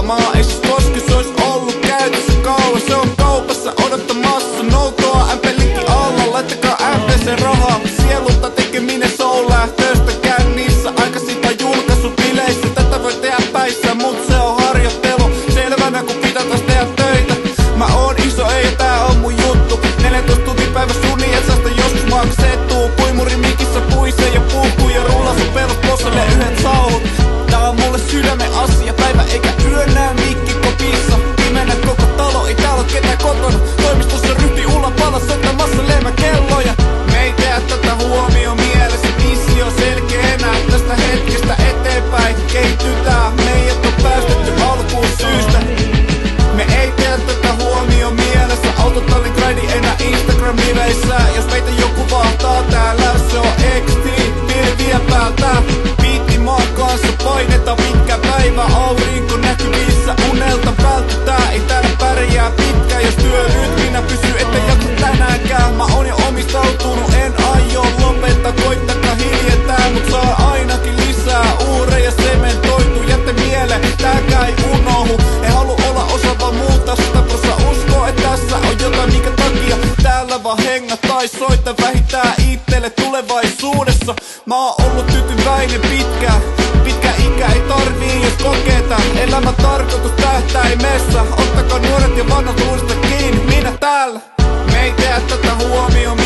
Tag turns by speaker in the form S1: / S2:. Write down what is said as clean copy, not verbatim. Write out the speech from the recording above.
S1: Maa ei siis koske, se ois ollut käytössä kauan. Se on kaupassa odottamassa noutoa MP-linkki alla. Laittakaa MPC rahaa, sielulta tekeminen soul-lähtöistä. Käyn niissä aikaisin tai julkaisubileissä. Tätä voi tehdä päissä, mut se on harjoittelu. Selvänä kun pitää taas tehdä töitä. Mä oon iso, ei tää on mun juttu. 14 tuntia päivä suni, et säästä joskus maksettuu. Puimuri mikissä puisee ja puhkuu ja rullaa sun peruspossalle yhdet sauhut. Tää on mulle sydämen asia, päivä eikä yö nää mikki kopissa. Pimeänä koko talo, ei täällä oo ketään kotona. Toimistossa ryhti ulla palas soittamassa lehmäkelloja. Me ei tehdä tätä huomioon mielessä, missio selkeänä. Tästä hetkestä eteenpäin kehitytään. Meidät on päästetty alkuun syystä. Me ei tehdä tätä huomioon mielessä. Autotallin grindi enää Instagram-liveissä. Jos meitä joku vahtaa täällä, se on XT, pilviä päältä. Biitti maan kanssa painetaan pitkä päivä. Aurinko näkyvissä, unelta vältytään. Ei täällä pärjää pitkään, jos työrytminä pysyy, ettei jaksa tänäänkään. Mä oon jo omistautunut, en aio lopettaa. Koittakaa hiljentää, mut saa ainakin lisää uureja sementoitu. Jätte mieleen, tääkään ei unohu. En halua olla osa vaan muuta 100% uskoo, että tässä on jotain minkä takia täällä vaan henga tai soita vähintään itselle tulevaisuudessa. Mä oon ollut tyytyväinen pitkään. Pitkä ikä ei tarvii jos kokeeta. Elämän tarkoitus tähtäimessä. Ottakaa nuoret ja vanhat luista kiinni. Minä täällä. Me ei tehdä tätä huomioon